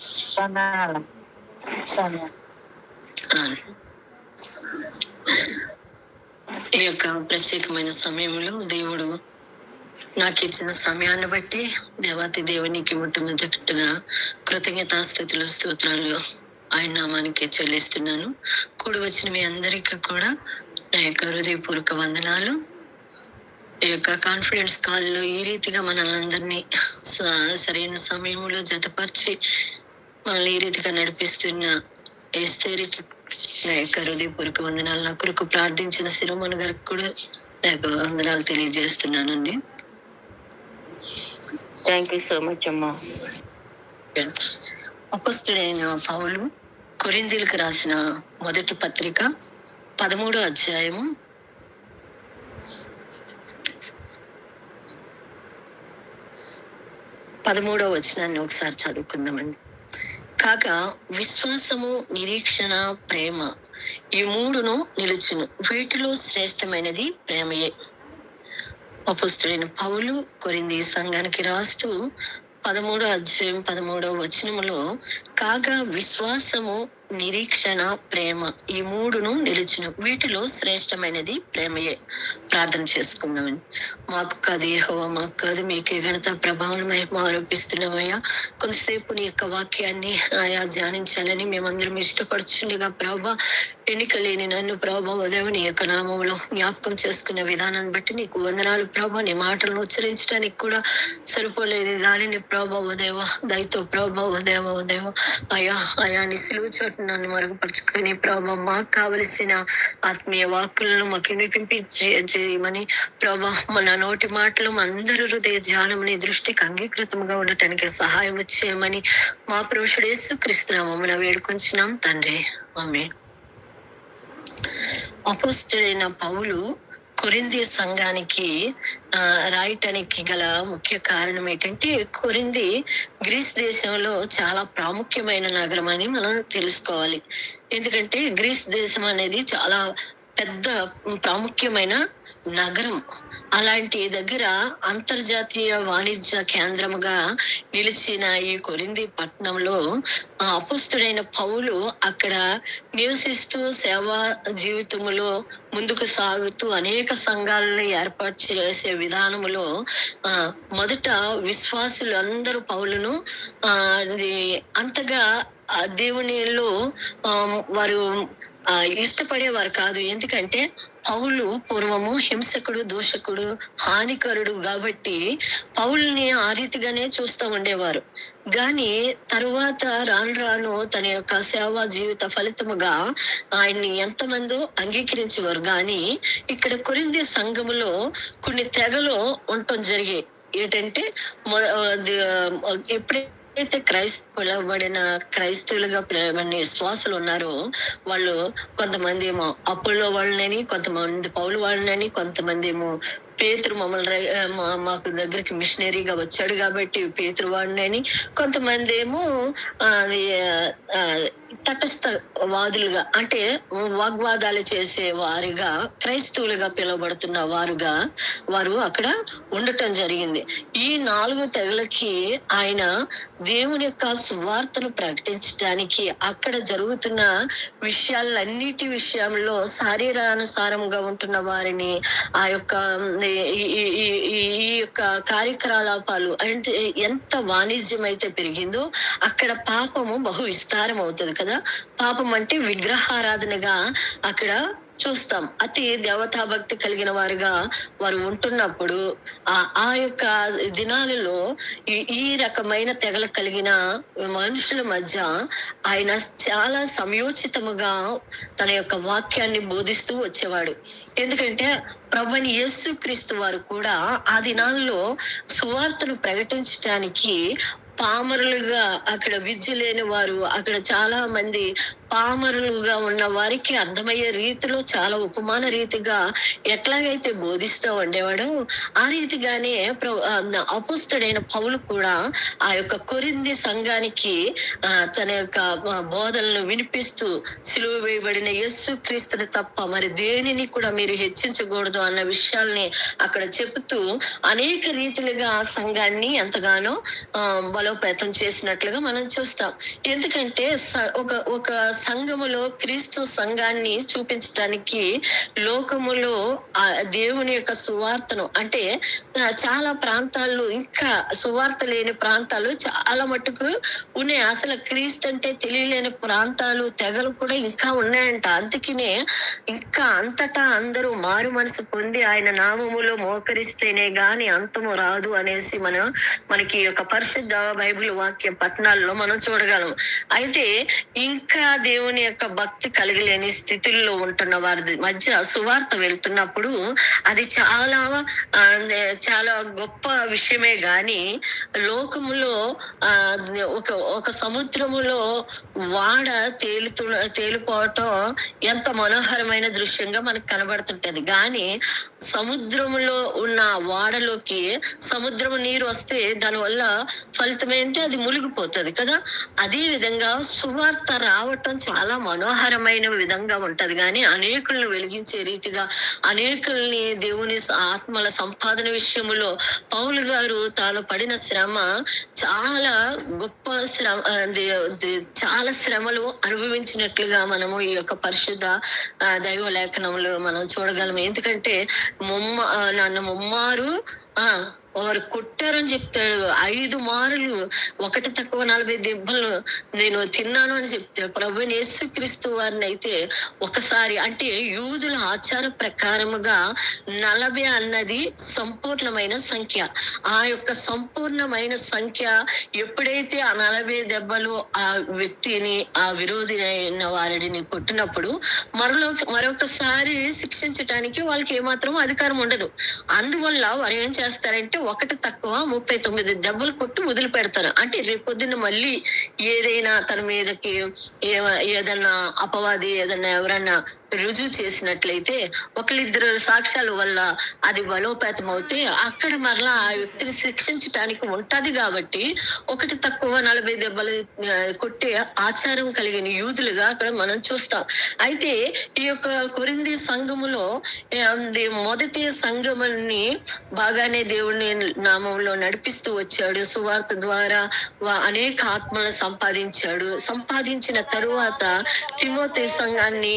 సమయాలు సమయం ఈ యొక్క ప్రత్యేకమైన సమయంలో దేవుడు నాకు ఇచ్చిన సమయాన్ని బట్టి దేవాతి దేవునికి మొట్టమొదటిగా కృతజ్ఞతాస్థితులు స్తోత్రాలు ఆయన నామానికి చెల్లిస్తున్నాను. కూడి వచ్చిన మీ అందరికీ కూడా నా యొక్క హృదయపూర్వక వందనాలు. ఈ యొక్క కాన్ఫిడెన్స్ కాల్లో ఈ రీతిగా మనల్ని అందరినీ సరైన సమయంలో జతపరిచి మనల్ని ఈ రీతిగా నడిపిస్తున్న ఏస్తేరికి నా యొక్క హృదయపూర్వక వందనాలు. నా కొరకు ప్రార్థించిన శిరోమణి గారికి కూడా నా యొక్క వందనాలు తెలియజేస్తున్నానండి. థ్యాంక్ యూ సో మచ్ అమ్మా. అపొస్తలుడైన పౌలు కొరింథీయులకు రాసిన మొదటి పత్రిక 13వ అధ్యాయము 13వ వచనాన్ని ఒకసారి చదువుకుందామండి. కాగా విశ్వాసము, నిరీక్షణ, ప్రేమ ఈ మూడును నిలుచును, వీటిలో శ్రేష్టమైనది ప్రేమయే. అపొస్తలుడైన పౌలు కొరింథీ సంఘానికి రాస్తూ 13వ అధ్యాయం 13వ వచనములో కాగా విశ్వాసము, నిరీక్షణ, ప్రేమ ఈ మూడును నిలుచును, వీటిలో శ్రేష్టమైనది ప్రేమయే. ప్రార్థన చేసుకుందామని. మాకు కాదు యెహోవా, మాకు కాదు, మీకే ఘనత ప్రభావం మహిమ ఆరోపిస్తున్నామయ్యా. కొంతసేపు నీ యొక్క వాక్యాన్ని ఆయా ధ్యానించాలని మేమందరం ఇష్టపడుచుండగా ప్రభా, ఎన్నిక లేని నన్ను ప్రభా ఉదయం నీ యొక్క నామంలో జ్ఞాపకం చేసుకున్న విధానాన్ని బట్టి నీకు వందనాలు ప్రభా. నీ మాటలను ఉచ్చరించడానికి కూడా సరిపోలేదు దానిని ప్రభా ఉదయవ దయతో ప్రభా ఉదయవ అయా నీ సిలువ చోటు నన్ను మరుగుపరుచుకొని ప్రభా మాకు కావలసిన ఆత్మీయ వాక్కులను మాకు వినిపించమని ప్రభా మన నోటి మాటలు అందరూ హృదయ ధ్యానముని దృష్టికి అంగీకృతముగా ఉండటానికి సహాయం చేయమని మా పురుషుడు యేసుక్రీస్తు నామమున వేడుకొంచున్నాం తండ్రి, ఆమేన్. అపొస్తలుడైన పౌలు కొరింథీ సంఘానికి రాయటానికి గల ముఖ్య కారణం ఏంటంటే, కొరింథీ గ్రీస్ దేశంలో చాలా ప్రాముఖ్యమైన నగరం అని మనం తెలుసుకోవాలి. ఎందుకంటే గ్రీస్ దేశం అనేది చాలా పెద్ద ప్రాముఖ్యమైన నగరం. అలాంటి దగ్గర అంతర్జాతీయ వాణిజ్య కేంద్రముగా నిలిచిన ఈ కొరింథీ పట్టణంలో అపొస్తలుడైన పౌలు అక్కడ నివసిస్తూ సేవా జీవితములో ముందుకు సాగుతూ అనేక సంఘాలను ఏర్పాటు చేసే విధానములో మొదట విశ్వాసులు అందరూ పౌలును అంతగా దేవునిలో వారు ఇష్టపడేవారు కాదు. ఎందుకంటే పౌలు పూర్వము హింసకుడు, దూషకుడు, హానికరుడు కాబట్టి పౌలుని ఆ రీతిగానే చూస్తూ ఉండేవారు. గాని తరువాత రాను తన యొక్క సేవా జీవిత ఫలితముగా ఆయన్ని ఎంతమందో అంగీకరించేవారు. గాని ఇక్కడ కొరింథీ సంఘములో కొన్ని తెగలు ఉండటం జరిగాయి. ఏంటంటే ఎప్పుడైతే పిలవబడిన క్రైస్తవులుగా పిలవబడిన విశ్వాసులు ఉన్నారో వాళ్ళు కొంతమంది ఏమో అపోలో వాళ్ళని, కొంతమంది పౌలు వాళ్ళని, కొంతమంది ఏమో పేతురు మమ్మల్ని మాకు దగ్గరికి మిషనరీగా వచ్చాడు కాబట్టి పేతురు వాడినని, కొంతమంది ఏమో తటస్థ వాదులుగా అంటే వాగ్వాదాలు చేసే వారిగా క్రైస్తవులుగా పిలువబడుతున్న వారు అక్కడ ఉండటం జరిగింది. ఈ 4 తెగలకి ఆయన దేవుని యొక్క సువార్తను ప్రకటించడానికి అక్కడ జరుగుతున్న విషయాలన్నిటి విషయంలో శరీరానుసారంగా ఉంటున్న వారిని ఆ యొక్క ఈ యొక్క కార్యకలాపాలు అంటే ఎంత వాణిజ్యం అయితే పెరిగిందో అక్కడ పాపము బహు విస్తారం అవుతుంది కదా. పాపం అంటే విగ్రహారాధనగా అక్కడ చూస్తాం. అతి దేవతా భక్తి కలిగిన వారుగా వారు ఉంటున్నప్పుడు ఆ యొక్క దినాలలో ఈ రకమైన తెగలు కలిగిన మనుషుల మధ్య ఆయన చాలా సమయోచితముగా తన యొక్క వాక్యాన్ని బోధిస్తూ వచ్చేవాడు. ఎందుకంటే ప్రభువైన యేసుక్రీస్తు వారు కూడా ఆ దినాల్లో సువార్తను ప్రకటించడానికి పామరులుగా అక్కడ విద్య లేని వారు, అక్కడ చాలా మంది పామరులుగా ఉన్న వారికి అర్థమయ్యే రీతిలో చాలా ఉపమాన రీతిగా ఎట్లాగైతే బోధిస్తూ ఉండేవాడో ఆ రీతిగానే అపోస్తలుడైన పౌలు కూడా ఆ యొక్క కొరింథీ సంఘానికి తన యొక్క బోధనలు వినిపిస్తూ సిలువ వేయబడిన యేసు క్రీస్తుని తప్ప మరి దేనిని కూడా మీరు హెచ్చించకూడదు అన్న విషయాల్ని అక్కడ చెబుతూ అనేక రీతిలుగా ఆ సంఘాన్ని ఎంతగానో బలోపేతం చేసినట్లుగా మనం చూస్తాం. ఎందుకంటే ఒక సంఘములో క్రీస్తు సంఘాన్ని చూపించడానికి లోకములో ఆ దేవుని యొక్క సువార్తను అంటే చాలా ప్రాంతాల్లో ఇంకా సువార్త లేని ప్రాంతాలు చాలా మట్టుకు ఉన్నాయి. అసలు క్రీస్తు అంటే తెలియలేని ప్రాంతాలు తెగలు కూడా ఇంకా ఉన్నాయంట. అందుకనే ఇంకా అంతటా అందరూ మారు మనసు పొంది ఆయన నామములో మోకరిస్తేనే గాని అంతము రాదు అనేసి మనకి యొక్క పరిశుద్ధ బైబిల్ వాక్య పట్టణాల్లో మనం చూడగలం. అయితే ఇంకా దేవుని యొక్క భక్తి కలిగలేని స్థితిలో ఉంటున్న వారి మధ్య సువార్త వెళ్తున్నప్పుడు అది చాలా చాలా గొప్ప విషయమే గాని లోకములో ఒక సముద్రములో వాడ తేలిపోవటం ఎంత మనోహరమైన దృశ్యంగా మనకు కనబడుతుంటది. కానీ సముద్రములో ఉన్న వాడలోకి సముద్రము నీరు వస్తే దానివల్ల ఫలితం ఏంటి? అది మునిగిపోతుంది కదా. అదే విధంగా సువార్త రావటం చాలా మనోహరమైన విధంగా ఉంటది. కానీ అనేకులను వెలిగించే రీతిగా అనేకుల్ని దేవుని ఆత్మల సంపాదన విషయములో పౌలు గారు తాను పడిన శ్రమ చాలా గొప్ప శ్రమ, చాలా శ్రమలు అనుభవించినట్లుగా మనము ఈ యొక్క పరిశుద్ధ దైవ లేఖనంలో మనం చూడగలము. ఎందుకంటే నన్ను ముమ్మారు వారు కొట్టారని చెప్తాడు. 5 మారులు 1 తక్కువ 40 దెబ్బలు నేను తిన్నాను అని చెప్తాడు. ప్రభువైన యేసుక్రీస్తు వారిని అయితే ఒకసారి అంటే యూదుల ఆచార ప్రకారముగా 40 అన్నది సంపూర్ణమైన సంఖ్య. ఆ యొక్క సంపూర్ణమైన సంఖ్య ఎప్పుడైతే ఆ 40 దెబ్బలు ఆ వ్యక్తిని ఆ విరోధి అయిన వారిని కొట్టినప్పుడు మరొకసారి శిక్షించటానికి వాళ్ళకి ఏమాత్రం అధికారం ఉండదు. అందువల్ల వారు ఏం చేస్తారంటే 1 తక్కువ 39 దెబ్బలు కొట్టి వదిలిపెడతారు. అంటే రేపొద్దున మళ్ళీ ఏదైనా తన మీదకి ఏదన్నా అపవాది ఏదన్నా ఎవరన్నా రుజువు చేసినట్లయితే 1-2 సాక్ష్యాల వల్ల అది బలోపేతం అవుతే అక్కడ మరలా ఆ వ్యక్తిని శిక్షించటానికి ఉంటది. కాబట్టి 1 తక్కువ 40 దెబ్బలు కొట్టే ఆచారం కలిగిన యూదులుగా అక్కడ మనం చూస్తాం. అయితే ఈ యొక్క కొరింథీ సంఘములో మొదటి సంఘముని బాగానే దేవుని నామంలో నడిపిస్తూ వచ్చాడు. సువార్త ద్వారా అనేక ఆత్మలను సంపాదించిన తరువాత తిమోతి సంఘాన్ని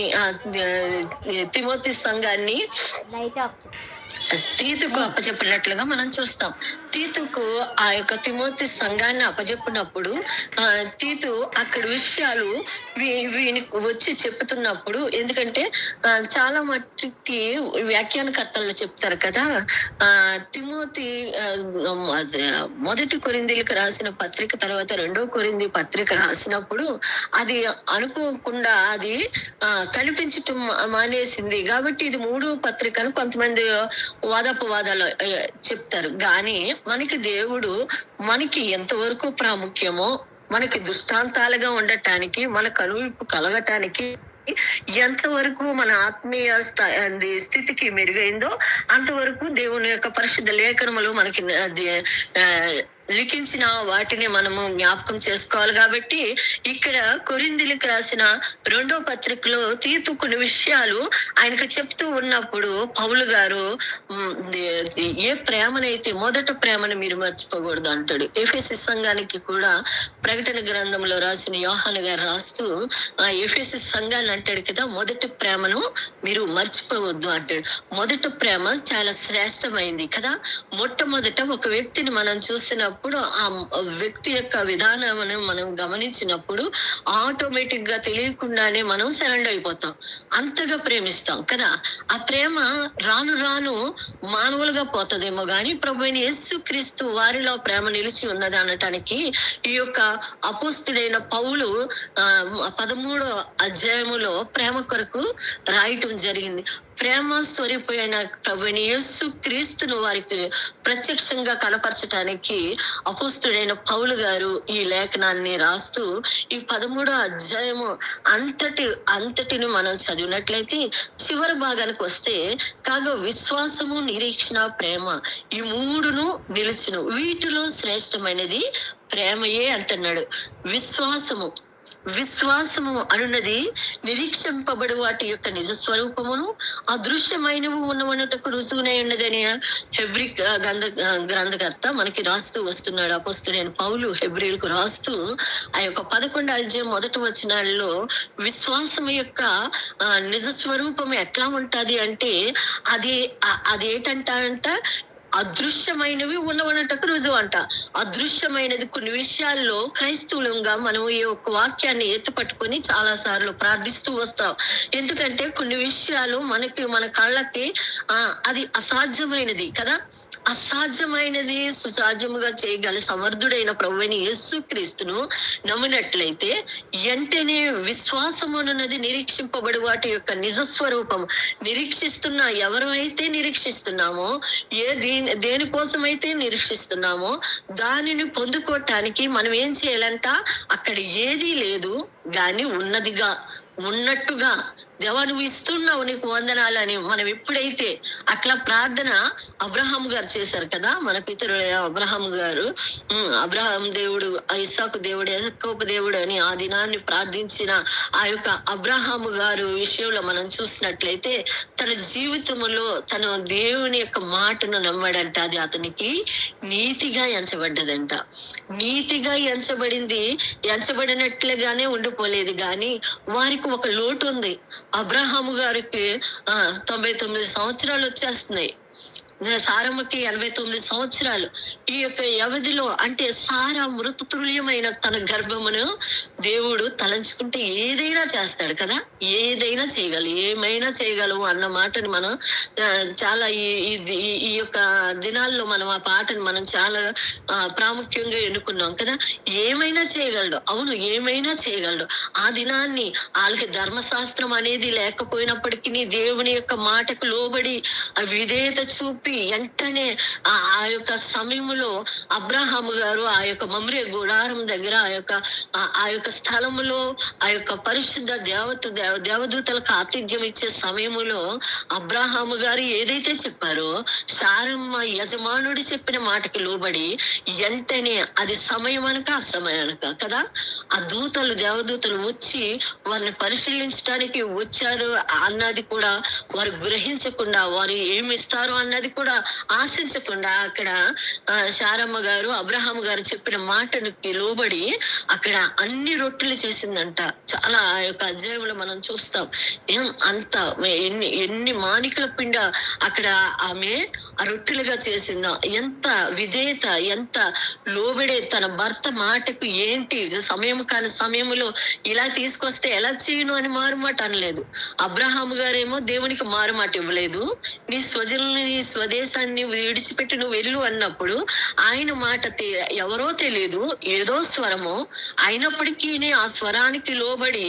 తీతుకు అప్పచెప్పినట్లుగా మనం చూస్తాం. తీతుకు ఆ యొక్క తిమోతి సంఘాన్ని అప్పచెప్పినప్పుడు తీతు అక్కడ విషయాలు వీనికి వచ్చి చెప్తున్నప్పుడు, ఎందుకంటే చాలా మట్టుకి వ్యాఖ్యానకర్తలు చెప్తారు కదా, తిమోతి మొదటి కొరింథీలకు రాసిన పత్రిక తర్వాత 2వ కొరింథీ పత్రిక రాసినప్పుడు అది అనుకోకుండా అది కనిపించటం మానేసింది. కాబట్టి ఇది 3వ పత్రికను కొంతమంది వాదోపవాదాలు చెప్తారు. కానీ మనకి దేవుడు మనకి ఎంతవరకు ప్రాముఖ్యమో, మనకి దృష్టాంతాలుగా ఉండటానికి, మన కనువిప్పు కలగటానికి ఎంతవరకు మన ఆత్మీయ స్థితికి మెరుగైందో అంతవరకు దేవుని యొక్క పరిశుద్ధ లేఖనములు మనకి లిఖించిన వాటిని మనము జ్ఞాపకం చేసుకోవాలి. కాబట్టి ఇక్కడ కొరింథీలకు రాసిన 2వ పత్రికలో తీతు కొన్ని విషయాలు ఆయనకు చెప్తూ ఉన్నప్పుడు పౌలు గారు ఏ ప్రేమనైతే మొదట ప్రేమను మీరు మర్చిపోకూడదు అంటాడు. ఎఫెసీ సంఘానికి కూడా ప్రకటన గ్రంథంలో రాసిన యోహాను గారు రాస్తూ ఎఫెసీ సంఘాన్ని అంటాడు కదా, మొదటి ప్రేమను మీరు మర్చిపోవద్దు అంటాడు. మొదటి ప్రేమ చాలా శ్రేష్టమైంది కదా. మొట్టమొదట ఒక వ్యక్తిని మనం చూసినప్పుడు ఆ వ్యక్తి యొక్క విధానాన్ని మనం గమనించినప్పుడు ఆటోమేటిక్ గా తెలియకుండానే మనం సరెండర్ అయిపోతాం. అంతగా ప్రేమిస్తాం కదా. ఆ ప్రేమ రాను రాను మానవులుగా పోతదేమో గాని ప్రభువైన యేసుక్రీస్తు వారిలో ప్రేమ నిలిచి ఉన్నది అనటానికి ఈ యొక్క అపోస్తుడైన పౌలు 13వ అధ్యాయములో ప్రేమ కొరకు రాయటం జరిగింది. ప్రేమ స్వరూపమైన ప్రభువైన యేసు క్రీస్తును వారికి ప్రత్యక్షంగా కనపరచడానికి అపోస్తుడైన పౌలు గారు ఈ లేఖనాన్ని రాస్తూ ఈ 13వ అధ్యాయము అంతటిని మనం చదివినట్లయితే చివరి భాగానికి వస్తే, కాగా విశ్వాసము, నిరీక్షణ, ప్రేమ ఈ మూడును నిలుచును, వీటిలో శ్రేష్టమైనది ప్రేమయే అంటున్నాడు. విశ్వాసము అనున్నది నిరీక్షింపబడు వాటి యొక్క నిజ స్వరూపమును అదృశ్యమైనవి ఉన్నవన్నటకు రుజువునై ఉన్నదని హెబ్రీ గ్రంథకర్త మనకి రాస్తూ వస్తున్నాడు. అపోస్తుడైన పౌలు హెబ్రీలకు రాస్తూ ఆ యొక్క 11వ అధ్యాయం 1వ వచనాల్లో విశ్వాసం యొక్క నిజ స్వరూపం ఎట్లా ఉంటది అంటే అదేంటంట అదృశ్యమైనవి ఉన్నవన్నటకు రుజువు అంట. అదృశ్యమైనది కొన్ని విషయాల్లో క్రైస్తవులంగా మనం ఈ యొక్క వాక్యాన్ని ఎత్తుపట్టుకొని చాలా సార్లు ప్రార్థిస్తూ వస్తాం. ఎందుకంటే కొన్ని విషయాలు మన కళ్ళకి అది అసాధ్యమైనది కదా. అసాధ్యమైనది సుసాధ్యముగా చేయగల సమర్థుడైన ప్రభువైన యేసు క్రీస్తును నమ్మినట్లయితే వెంటనే విశ్వాసమున్నది నిరీక్షింపబడి వాటి యొక్క నిజ స్వరూపం ఎవరైతే నిరీక్షిస్తున్నామో, దేనికోసమైతే నిరీక్షిస్తున్నామో దానిని పొందుకోవటానికి మనం ఏం చేయాలంట, అక్కడ ఏదీ లేదు గాని ఉన్నట్టుగా దేవా నువ్వు ఇస్తున్నావు, నీకు వందనాలు అని మనం ఎప్పుడైతే అట్లా ప్రార్థన అబ్రహాం గారు చేశారు కదా, మన పితరుడు అబ్రహాం దేవుడు, ఇస్సాకు దేవుడు, యాకోబు దేవుడు అని ఆ దినాన్ని ప్రార్థించిన ఆ యొక్క అబ్రహాము గారు విషయంలో మనం చూసినట్లయితే తన జీవితంలో తను దేవుని యొక్క మాటను నమ్మాడంట. అది అతనికి నీతిగా ఎంచబడ్డదంట. నీతిగా ఎంచబడినట్లుగానే ఉండిపోలేదు గాని వారికి ఒక లోటు ఉంది. అబ్రహాము గారికి 99 సంవత్సరాలు వచ్చేస్తున్నాయి, సారమ్మకి 89 సంవత్సరాలు. ఈ యొక్క వ్యవధిలో అంటే సారా మృతతుల్యమైన తన గర్భమును దేవుడు తలంచుకుంటే ఏదైనా చేస్తాడు కదా, ఏమైనా చేయగలము అన్న మాటని మనం చాలా ఈ యొక్క దినాల్లో మనం ఆ పాటను మనం చాలా ప్రాముఖ్యంగా ఎన్నుకున్నాం కదా. ఏమైనా చేయగలడు, అవును ఏమైనా చేయగలడు. ఆ దినాన్ని వాళ్ళకి ధర్మశాస్త్రం అనేది లేకపోయినప్పటికీ దేవుని యొక్క మాటకు లోబడి విధేయత చూపి వెంటనే ఆ యొక్క సమయంలో అబ్రహాము గారు ఆ యొక్క మమ్రే గుడారం దగ్గర ఆ యొక్క స్థలములో ఆ యొక్క పరిశుద్ధ దేవదూతలకు ఆతిథ్యం ఇచ్చే సమయములో అబ్రహాము గారు ఏదైతే చెప్పారో శారమ్మ యజమానుడు చెప్పిన మాటకి లోబడి వెంటనే అది సమయం అనక అసమయానక కదా, ఆ దేవదూతలు వచ్చి వారిని పరిశీలించడానికి వచ్చారు అన్నది కూడా వారు గ్రహించకుండా, వారు ఏమి ఇస్తారు అన్నది కూడా ఆశించకుండా అక్కడ శారమ్మ గారు అబ్రహాం గారు చెప్పిన మాటకి లోబడి అక్కడ అన్ని రొట్టెలు చేసిందంట. చాలా ఆ యొక్క అధ్యాయంలో మనం చూస్తాం. అంత ఎన్ని మానికల పిండ అక్కడ ఆమె ఆ రొట్టెలుగా చేసిందో. ఎంత విధేయత, ఎంత లోబడే తన భర్త మాటకు. ఏంటి సమయం కాని సమయంలో ఇలా తీసుకొస్తే ఎలా చేయను అని మారుమాట అనలేదు. అబ్రహాము గారేమో దేవునికి మారుమాట ఇవ్వలేదు. నీ స్వజనుల్ని నీ స్వదేశాన్ని విడిచిపెట్టి నువ్వు వెళ్ళు అన్నప్పుడు ఆయన మాట ఎవరో తెలియదు, ఏదో స్వరము అయినప్పటికీ ఆ స్వరానికి లోబడి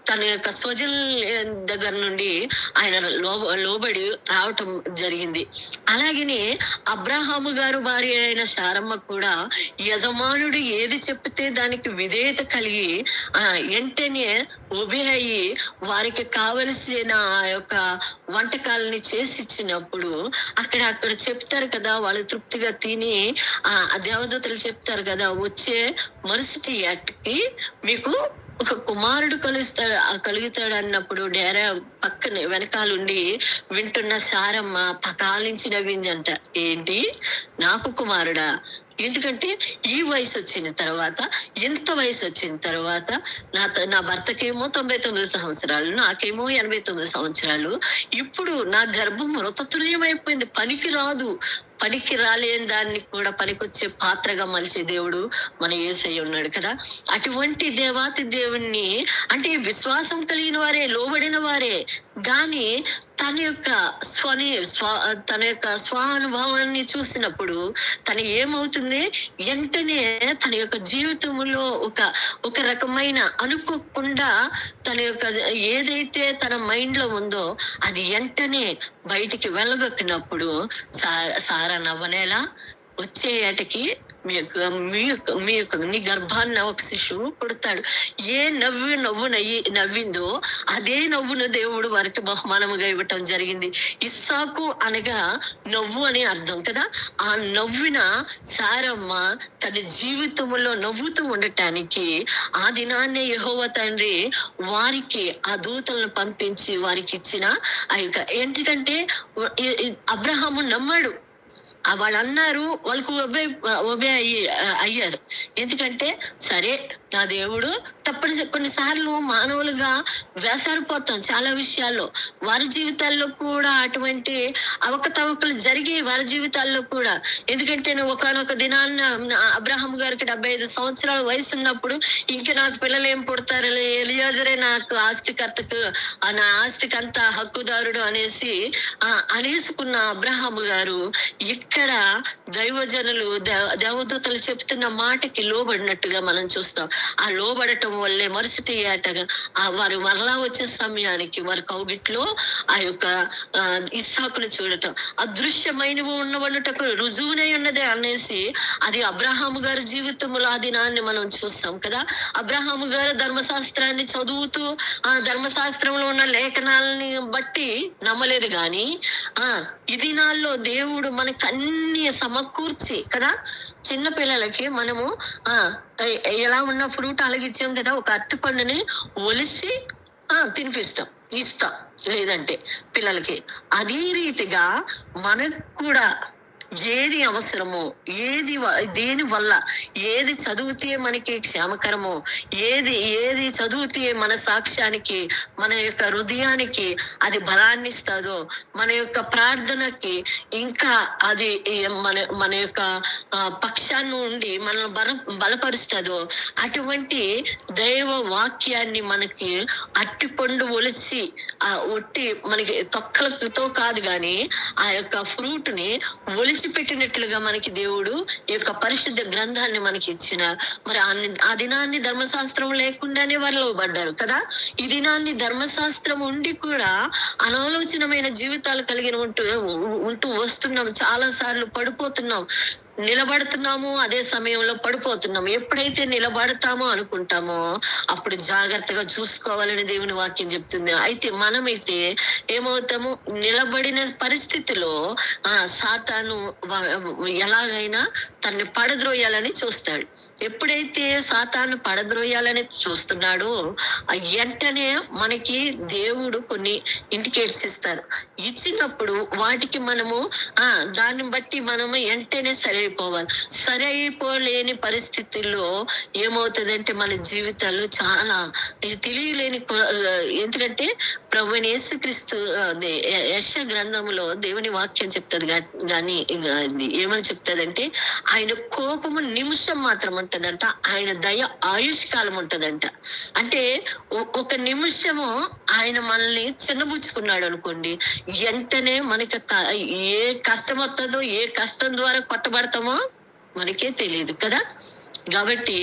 తన యొక్క స్వజనుల దగ్గర నుండి ఆయన లోబడి రావటం జరిగింది. అలాగనే అబ్రహాము గారు భార్య అయిన శారమ్మ కూడా యజమానుడు ఏది చెప్తే దానికి విధేయత కలిగి వెంటనే ఒబే అయ్యి వారికి కావలసిన ఆ యొక్క వంటకాలని చేసి ఇచ్చినప్పుడు అక్కడ చెప్తారు కదా, వాళ్ళు తృప్తిగా తిని ఆ దేవదూతలు చెప్తారు కదా, వచ్చే మరుసటి ఏటకి మీకు ఒక కుమారుడు కలుగుతాడు అన్నప్పుడు డేరా పక్కన వెనకాలండి వింటున్న సారమ్మ పకాలించి నవ్విందంట. ఏంటి నాకు కుమారుడా? ఎందుకంటే ఈ వయసు వచ్చిన తర్వాత, ఎంత వయసు వచ్చిన తర్వాత నా భర్తకేమో 99 సంవత్సరాలు, నాకేమో 89 సంవత్సరాలు. ఇప్పుడు నా గర్భం మృతతుల్యమైపోయింది, పనికి రాలేని దాన్ని కూడా పనికొచ్చే పాత్రగా మలిచే దేవుడు మన యేసయ్య ఉన్నాడు కదా. అటువంటి దేవాతి దేవుణ్ణి అంటే విశ్వాసం కలిగిన వారే, లోబడిన వారే గాని తన యొక్క తన యొక్క స్వానుభవాన్ని చూసినప్పుడు తను ఏమవుతుంది, వెంటనే తన యొక్క జీవితంలో ఒక రకమైన అనుకోకుండా తన యొక్క ఏదైతే తన మైండ్ లో ఉందో అది వెంటనే బయటికి వెళ్ళబెక్కినప్పుడు సారా నవ్వనేలా వచ్చే ఏటకి నీ గర్భాన్ని ఒక శిశువు పుడతాడు. ఏ నవ్వు నవ్విందో అదే నవ్వును దేవుడు వారికి బహుమానముగా ఇవ్వటం జరిగింది. ఇస్సాకు అనగా నవ్వు అని అర్థం కదా. ఆ నవ్విన సారమ్మ తన జీవితంలో నవ్వుతూ ఉండటానికి ఆ దినాన్నే యెహోవా తండ్రి వారికి ఆ దూతలను పంపించి వారికి ఇచ్చిన ఆ యొక్క ఎందుకంటే అబ్రహాము నమ్మాడు. వాళ్ళు అన్నారు, వాళ్ళకు ఒబే అయ్యారు. ఎందుకంటే సరే నా దేవుడు తప్పనిసరి కొన్నిసార్లు మానవులుగా వేసారిపోతాం చాలా విషయాల్లో. వారి జీవితాల్లో కూడా అటువంటి అవకతవకలు జరిగి వారి జీవితాల్లో కూడా. ఎందుకంటే ఒకనొక దినాన్న అబ్రహాం గారికి 75 సంవత్సరాల వయసు ఉన్నప్పుడు ఇంక నాకు పిల్లలు ఏం పుడతారు, ఎలియాజరే నాకు ఆస్తికర్తకు నా ఆస్తికి అంతా హక్కుదారుడు అనేసుకున్న అబ్రహాం గారు ఇక్కడ దైవజనులు దేవదూతలు చెప్తున్న మాటకి లోబడినట్టుగా మనం చూస్తాం. ఆ లోబడటం వల్లే మరుసటి ఏటగా వారు మరలా వచ్చే సమయానికి వారి కౌగిట్లో ఆ యొక్క ఇస్సాకును చూడటం అదృశ్యమైనవి ఉన్నవన్నటకు రుజువునై ఉన్నదే అనేసి అది అబ్రహాము గారి జీవితంలో ఆ దినాన్ని మనం చూస్తాం కదా. అబ్రహాము గారు ధర్మశాస్త్రాన్ని చదువుతూ ఆ ధర్మశాస్త్రంలో ఉన్న లేఖనాలని బట్టి నమ్మలేదు గాని ఈ దినాల్లో దేవుడు మనకు అన్ని సమకూర్చి కదా. చిన్న పిల్లలకి మనము ఎలా ఉన్న ఫ్రూట్ అలాగిచ్చాం కదా, ఒక అరటి పండుని ఒలిసి తినిపిస్తాం, ఇస్తాం లేదంటే పిల్లలకి. అదే రీతిగా మనకు కూడా ఏది అవసరమో, దేని వల్ల ఏది చదివితే మనకి క్షేమకరమో, ఏది చదివితే మన సాక్ష్యానికి మన యొక్క హృదయానికి అది బలాన్ని ఇస్తుందో, మన యొక్క ప్రార్థనకి ఇంకా అది మన యొక్క పక్షాన్ని ఉండి మనల్ని బలపరుస్తుందో అటువంటి దైవ వాక్యాన్ని మనకి అట్టిపండు ఒలిచి ఒట్టి మనకి తొక్కలతో కాదు కానీ ఆ యొక్క ఫ్రూట్ ని ఒలిచి పెట్టినట్లుగా మనకి దేవుడు ఈ యొక్క పరిశుద్ధ గ్రంథాన్ని మనకి ఇచ్చిన. మరి ఆ దినాన్ని ధర్మశాస్త్రం లేకుండానే వారు లోబడ్డారు కదా. ఈ దినాన్ని ధర్మశాస్త్రం ఉండి కూడా అనాలోచనమైన జీవితాలు కలిగిన ఉంటూ వస్తున్నాం. చాలా సార్లు పడిపోతున్నాం, నిలబడుతున్నాము, అదే సమయంలో పడిపోతున్నాము. ఎప్పుడైతే నిలబడతామో అనుకుంటామో అప్పుడు జాగ్రత్తగా చూసుకోవాలని దేవుని వాక్యం చెప్తుంది. అయితే మనమైతే ఏమవుతాము, నిలబడిన పరిస్థితిలో సాతాను ఎలాగైనా తన్ని పడద్రోయాలని చూస్తాడు. ఎప్పుడైతే సాతాను పడద్రోయాలని చూస్తున్నాడో వెంటనే మనకి దేవుడు కొన్ని ఇండికేట్స్ ఇచ్చినప్పుడు వాటికి మనము దాన్ని బట్టి మనము వెంటనే సరైపోలేని పరిస్థితుల్లో ఏమవుతుందంటే మన జీవితాలు చాలా తెలియలేని. ఎందుకంటే ప్రభువైన యేసుక్రీస్తు యెషయా గ్రంథంలో దేవుని వాక్యం చెప్తుంది కానీ ఏమని చెప్తుందంటే ఆయన కోపము నిమిషం మాత్రం ఉంటదంట, ఆయన దయ ఆయుష్కాలం ఉంటదంట. అంటే ఒక నిమిషము ఆయన మనల్ని చిన్నబుచ్చుకున్నాడు అనుకోండి, వెంటనే మనకి ఏ కష్టం వస్తుందో, ఏ కష్టం ద్వారా కొట్టబడతామో మనకే తెలియదు కదా. కాబట్టి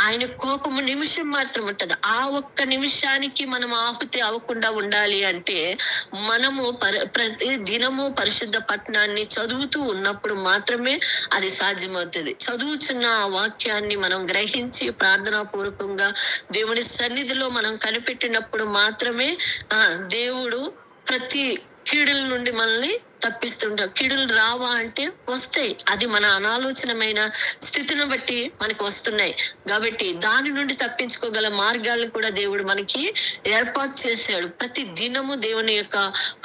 ఆయన కోపము నిమిషం మాత్రం ఉంటది. ఆ ఒక్క నిమిషానికి మనం ఆహుతి అవ్వకుండా ఉండాలి అంటే మనము ప్రతి దినము పరిశుద్ధ పట్టణాన్ని చదువుతూ ఉన్నప్పుడు మాత్రమే అది సాధ్యమవుతుంది. చదువుచున్న ఆ వాక్యాన్ని మనం గ్రహించి ప్రార్థనా పూర్వకంగా దేవుని సన్నిధిలో మనం కనిపెట్టినప్పుడు మాత్రమే దేవుడు ప్రతి కీడుల నుండి మనల్ని తప్పిస్తుంటాం. కీడులు రావా అంటే వస్తాయి, అది మన అనాలోచనమైన స్థితిని బట్టి మనకి వస్తున్నాయి. కాబట్టి దాని నుండి తప్పించుకోగల మార్గాలను కూడా దేవుడు మనకి ఏర్పాటు చేశాడు. ప్రతి దినము దేవుని యొక్క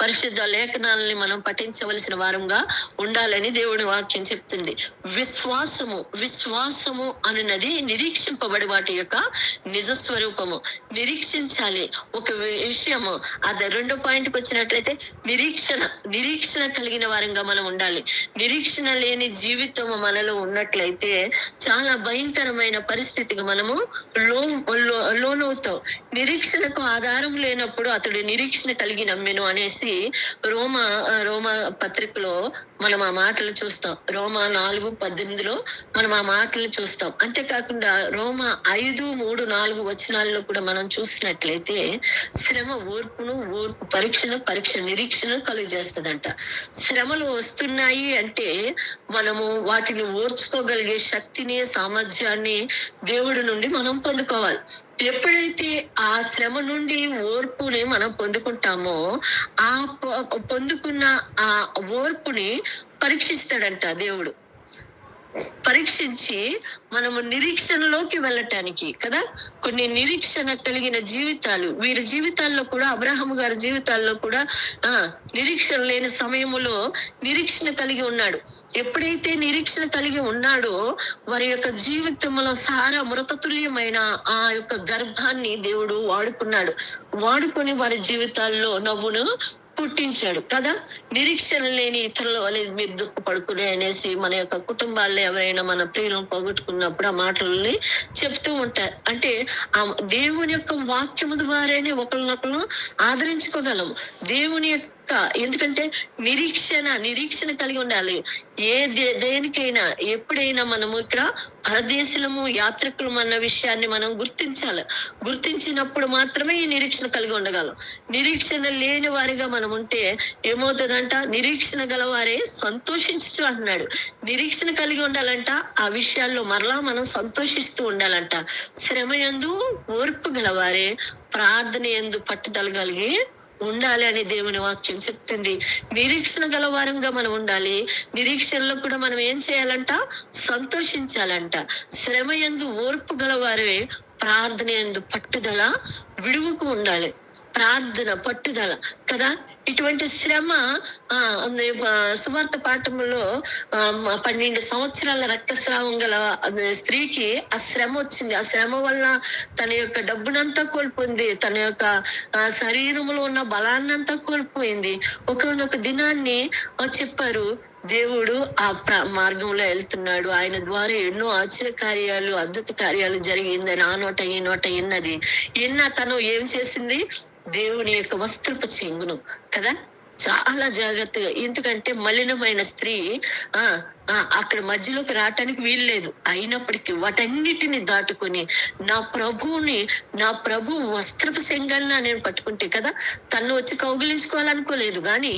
పరిశుద్ధ లేఖనాలని మనం పఠించవలసిన వారంగా ఉండాలని దేవుడి వాక్యం చెప్తుంది. విశ్వాసము అనున్నది నిరీక్షింపబడి వాటి యొక్క నిజ స్వరూపము. నిరీక్షించాలి ఒక విషయము. అది 2వ పాయింట్కి వచ్చినట్లయితే నిరీక్షణ కలిగిన వారంగా మనం ఉండాలి. నిరీక్షణ లేని జీవితం మనలో ఉన్నట్లయితే చాలా భయంకరమైన పరిస్థితికి మనము లోనవుతాం. నిరీక్షణకు ఆధారం లేనప్పుడు అతడు నిరీక్షణ కలిగి నమ్మెను అనేసి రోమ పత్రికలో మనం ఆ మాటలు చూస్తాం. రోమ 4:18 మనం ఆ మాటలు చూస్తాం. అంతేకాకుండా రోమ 5:3-4 వచనాల్లో కూడా మనం చూసినట్లయితే శ్రమ ఓర్పును, ఓర్పు పరీక్ష నిరీక్షణ కలుగజేస్తదంట. శ్రమలు వస్తున్నాయి అంటే మనము వాటిని ఓర్చుకోగలిగే శక్తిని, సామర్థ్యాన్ని దేవుడి నుండి మనం పొందుకోవాలి. ఎప్పుడైతే ఆ శ్రమ నుండి ఓర్పుని మనం పొందుకుంటామో ఆ పొందుకున్న ఆ ఓర్పుని పరీక్షిస్తాడంట దేవుడు. పరీక్షించి మనము నిరీక్షణలోకి వెళ్ళటానికి కదా, కొన్ని నిరీక్షణ కలిగిన జీవితాలు వీరి జీవితాల్లో కూడా, అబ్రహాము గారి జీవితాల్లో కూడా నిరీక్షణ లేని సమయములో నిరీక్షణ కలిగి ఉన్నాడు. ఎప్పుడైతే నిరీక్షణ కలిగి ఉన్నాడో వారి యొక్క జీవితంలో సారా మృతతుల్యమైన ఆ యొక్క గర్భాన్ని దేవుడు వాడుకొని వారి జీవితాల్లో నవ్వును పుట్టించాడు కదా. నిరీక్షణ లేని ఇతరులు అనేది మీరు దుఃఖపడుకునే అనేసి మన యొక్క కుటుంబాల్లో ఎవరైనా మన ప్రియులను పోగొట్టుకున్నప్పుడు ఆ మాటలని చెప్తూ ఉంటారు. అంటే ఆ దేవుని యొక్క వాక్యము ద్వారానే ఒకరినొకరు ఆదరించుకోగలం. దేవుని యొక్క ఎందుకంటే నిరీక్షణ కలిగి ఉండాలి. దేనికైనా ఎప్పుడైనా మనము ఇక్కడ పరదేశులము, యాత్రికులు అన్న విషయాన్ని మనం గుర్తించినప్పుడు మాత్రమే ఈ నిరీక్షణ కలిగి ఉండగలం. నిరీక్షణ లేని వారిగా మనం ఉంటే ఏమవుతుందంట, నిరీక్షణ గలవారే సంతోషించు అంటున్నాడు. నిరీక్షణ కలిగి ఉండాలంట, ఆ విషయాల్లో మరలా మనం సంతోషిస్తూ ఉండాలంట. శ్రమ యందు ఓర్పు గలవారే ప్రార్థన యందు పట్టుదల కలిగి ఉండాలి అని దేవుని వాక్యం చెప్తుంది. నిరీక్షణ గలవారంగా మనం ఉండాలి. నిరీక్షణలో కూడా మనం ఏం చేయాలంట, సంతోషించాలంట. శ్రమ యందు ఓర్పు గలవారే ప్రార్థన యందు పట్టుదల విడువకు ఉండాలి. ప్రార్థన, పట్టుదల కదా. ఇటువంటి శ్రమ సువార్త పాఠములో 12 సంవత్సరాల రక్తస్రావం గల స్త్రీకి ఆ శ్రమ వచ్చింది. ఆ శ్రమ వల్ల తన యొక్క డబ్బునంతా కోల్పోయింది, తన యొక్క శరీరంలో ఉన్న బలాన్నంతా కోల్పోయింది. ఒకనొక దినాన్ని చెప్పారు, దేవుడు ఆ మార్గంలో వెళ్తున్నాడు, ఆయన ద్వారా ఎన్నో ఆశ్చర్య కార్యాలు, అద్భుత కార్యాలు జరిగిందని ఆ నోట ఈ నోట తను ఏం చేసింది, దేవుని యొక్క వస్త్రపు చెంగును కదా చాలా జాగ్రత్తగా, ఎందుకంటే మలినమైన స్త్రీ అక్కడ మధ్యలోకి రావటానికి వీల్లేదు. అయినప్పటికీ వాటన్నిటిని దాటుకొని నా ప్రభు వస్త్రపు శంగాన్ని నేను పట్టుకుంటే కదా, తను వచ్చి కౌగిలించుకోవాలనుకోలేదు. కానీ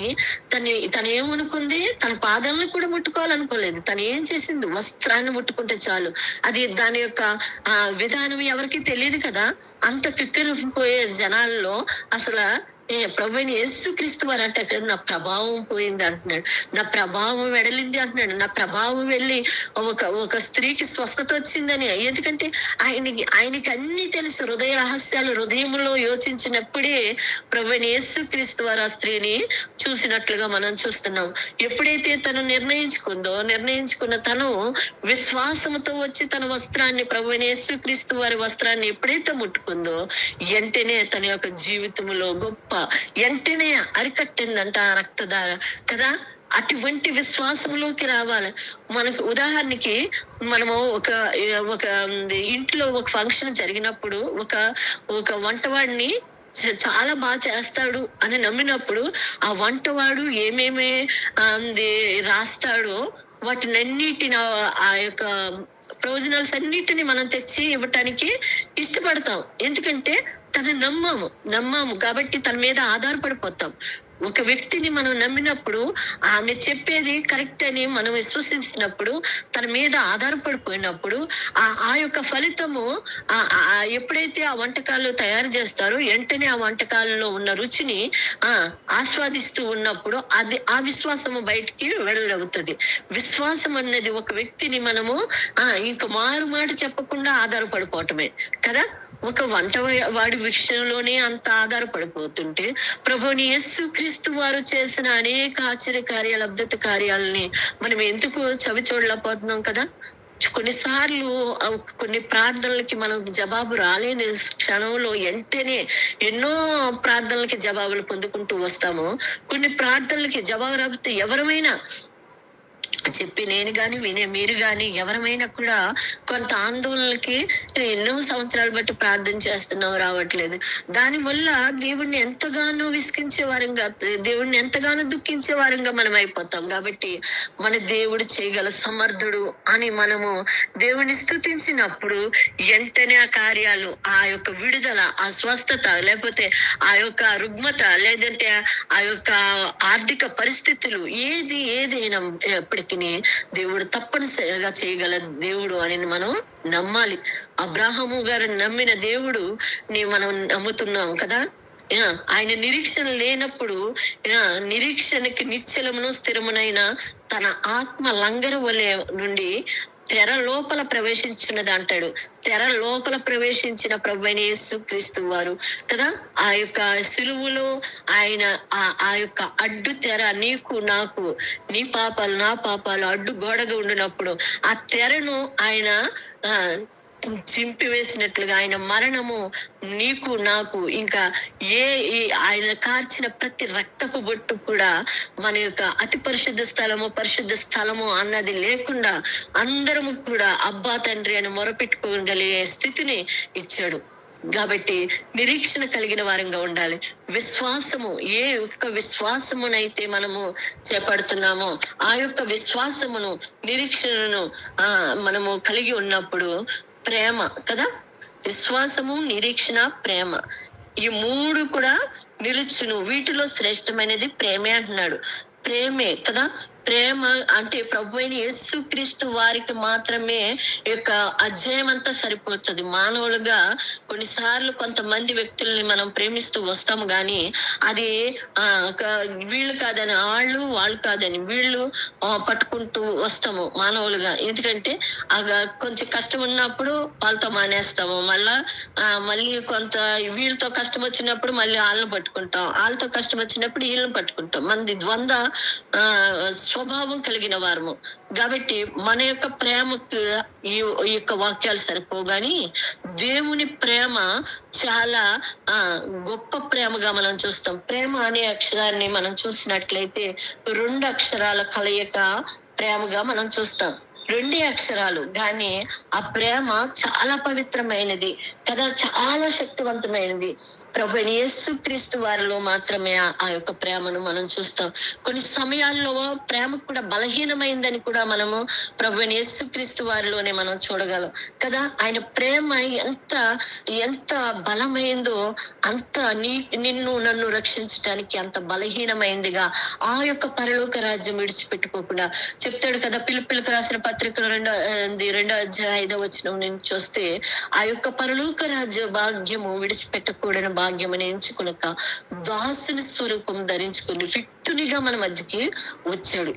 తను ఏమనుకుంది, తన పాదాలను కూడా ముట్టుకోవాలనుకోలేదు. తను ఏం చేసింది, వస్త్రాన్ని ముట్టుకుంటే చాలు. అది దాని యొక్క విధానం ఎవరికి తెలియదు కదా. అంత కిక్కిరిపోయే జనాల్లో అసలు ప్రభువైన యేసుక్రీస్తు వారు అంటే అక్కడ నా ప్రభావం పోయింది అంటున్నాడు, నా ప్రభావం వెడలింది అంటున్నాడు. నా ప్రభావం వెళ్ళి ఒక స్త్రీకి స్వస్థత వచ్చిందని. ఎందుకంటే ఆయనకి అన్ని తెలుసు, హృదయ రహస్యాలు హృదయంలో యోచించినప్పుడే ప్రభువైన యేసుక్రీస్తు వారు ఆ స్త్రీని చూసినట్లుగా మనం చూస్తున్నాం. ఎప్పుడైతే తను నిర్ణయించుకున్న తను విశ్వాసంతో వచ్చి తన వస్త్రాన్ని, ప్రభువైన యేసుక్రీస్తు వారి వస్త్రాన్ని ఎప్పుడైతే ముట్టుకుందో వెంటనే తన యొక్క జీవితంలో గొప్ప వెంటనే అరికట్టిందంట ఆ రక్తధార కదా. అటువంటి విశ్వాసంలోకి రావాలి. మనకు ఉదాహరణకి మనము ఒక ఇంట్లో ఒక ఫంక్షన్ జరిగినప్పుడు ఒక వంటవాడిని చాలా బాగా చేస్తాడు అని నమ్మినప్పుడు ఆ వంటవాడు ఏమేమి రాస్తాడో వాటినన్నిటిని ఆ యొక్క ప్రయోజనాల్స్ అన్నిటిని మనం తెచ్చి ఇవ్వటానికి ఇష్టపడతాం. ఎందుకంటే తను నమ్మాము కాబట్టి తన మీద ఆధారపడిపోతాం. ఒక వ్యక్తిని మనం నమ్మినప్పుడు ఆమె చెప్పేది కరెక్ట్ అని మనం విశ్వసించినప్పుడు, తన మీద ఆధారపడిపోయినప్పుడు ఆ యొక్క ఫలితము ఎప్పుడైతే ఆ వంటకాలు తయారు చేస్తారో వెంటనే ఆ వంటకాలలో ఉన్న రుచిని ఆస్వాదిస్తూ ఉన్నప్పుడు అది ఆ విశ్వాసము బయటికి వెడలవుతుంది. విశ్వాసం అన్నది ఒక వ్యక్తిని మనము ఇంక మారు మాట చెప్పకుండా ఆధారపడిపోవటమే కదా. ఒక వాడి విషయంలోనే అంత ఆధారపడిపోతుంటే ప్రభువుని యేసుక్రీస్తు వారు చేసిన అనేక ఆశ్చర్య కార్యాలు, అద్భుత కార్యాలని మనం ఎందుకు చవి చూడలేకపోతున్నాం కదా. కొన్నిసార్లు కొన్ని ప్రార్థనలకి మనం జవాబు రాలేని క్షణంలో వెంటనే ఎన్నో ప్రార్థనలకి జవాబులు పొందుకుంటూ వస్తాము. కొన్ని ప్రార్థనలకి జవాబు రాకపోతే ఎవరమైనా చెప్పి నేను గాని వినే మీరు గాని ఎవరమైనా కూడా కొంత ఆందోళనకి ఎన్నో సంవత్సరాలు బట్టి ప్రార్థన చేస్తున్నాం, రావట్లేదు. దాని వల్ల దేవుణ్ణి ఎంతగానో విసిగించే వారంగా, దేవుణ్ణి ఎంతగానో దుఃఖించే వారంగా మనం అయిపోతాం. కాబట్టి మన దేవుడు చేయగల సమర్థుడు అని మనము దేవుని స్తుతించినప్పుడు వెంటనే ఆ కార్యాలు, ఆ యొక్క విడుదల, ఆ స్వస్థత, లేకపోతే ఆ యొక్క రుగ్మత, లేదంటే ఆ యొక్క ఆర్థిక పరిస్థితులు ఏదైనా ఎప్పటికీ దేవుడు తప్పనిసరిగా చేయగల దేవుడు అని మనం నమ్మాలి. అబ్రాహాము గారు నమ్మిన దేవుడు మనం నమ్ముతున్నాం కదా. ఆయన నిరీక్షణ లేనప్పుడు నిరీక్షణకి నిశ్చలమును స్థిరమునైన తన ఆత్మ లంగరు వలె నుండి తెర లోపల ప్రవేశించినది అంటాడు. తెర లోపల ప్రవేశించిన ప్రభువైన యేసు క్రీస్తు వారు కదా, ఆ యొక్క సిలువలో ఆయన ఆ యొక్క అడ్డు తెర, నీకు నాకు, నీ పాపాలు నా పాపాలు అడ్డు గోడగా ఉండినప్పుడు ఆ తెరను ఆయన చింపివేసినట్లుగా ఆయన మరణము నీకు నాకు, ఇంకా ఆయన కార్చిన ప్రతి రక్తపు బొట్టు కూడా మన యొక్క అతి పరిశుద్ధ స్థలము అన్నది లేకుండా అందరము కూడా అబ్బా తండ్రి అని మొరపెట్టుకోగలిగే స్థితిని ఇచ్చాడు. కాబట్టి నిరీక్షణ కలిగిన వారంగా ఉండాలి. విశ్వాసము, ఏ యొక్క విశ్వాసమునైతే మనము చేపడుతున్నామో ఆ యొక్క విశ్వాసమును, నిరీక్షణను మనము కలిగి ఉన్నప్పుడు ప్రేమ కదా, విశ్వాసము, నిరీక్షణ, ప్రేమ, ఈ మూడు కూడా నిలుచును. వీటిలో శ్రేష్టమైనది ప్రేమే అంటున్నాడు. ప్రేమే కదా. ప్రేమ అంటే ప్రభువైన యేసు క్రీస్తు వారికి మాత్రమే యొక్క అధ్యాయం అంతా సరిపోతుంది. మానవులుగా కొన్నిసార్లు కొంతమంది వ్యక్తుల్ని మనం ప్రేమిస్తూ వస్తాము, కానీ అది వీళ్ళు కాదని వాళ్ళు కాదని వీళ్ళు పట్టుకుంటూ వస్తాము మానవులుగా. ఎందుకంటే కొంచెం కష్టం ఉన్నప్పుడు వాళ్ళతో మానేస్తాము, మళ్ళీ కొంత వీళ్ళతో కష్టం వచ్చినప్పుడు మళ్ళీ వాళ్ళని పట్టుకుంటాం, వాళ్ళతో కష్టం వచ్చినప్పుడు వీళ్ళని పట్టుకుంటాం. మనది ద్వంద్వ స్వభావం కలిగిన వారము. కాబట్టి మన యొక్క ప్రేమకు ఈ యొక్క వాక్యాలు సరిపోగాని దేవుని ప్రేమ చాలా గొప్ప ప్రేమగా మనం చూస్తాం. ప్రేమ అనే అక్షరాన్ని మనం చూసినట్లయితే 2 అక్షరాల కలయిక ప్రేమగా మనం చూస్తాం. 2 అక్షరాలు, కానీ ఆ ప్రేమ చాలా పవిత్రమైనది కదా, చాలా శక్తివంతమైనది. ప్రభువైన యేసు క్రీస్తు వారిలో మాత్రమే ఆ యొక్క ప్రేమను మనం చూస్తాం. కొన్ని సమయాల్లో ప్రేమ కూడా బలహీనమైందని కూడా మనము ప్రభువైన యేసు క్రీస్తు వారిలోనే మనం చూడగలం కదా. ఆయన ప్రేమ ఎంత బలమైందో అంత నిన్ను నన్ను రక్షించడానికి అంత బలహీనమైందిగా ఆ యొక్క పరలోక రాజ్యం విడిచిపెట్టుకోకుండా చెప్తాడు కదా. పిలుపులకు రాసిన పత్రికలో 2:5 నేను చూస్తే ఆ యొక్క పరలోక రాజ్య భాగ్యము విడిచిపెట్టకూడని భాగ్యం అని ఎంచుకునక దాసుని స్వరూపం ధరించుకుని రిక్తునిగా మన మధ్యకి వచ్చాడు.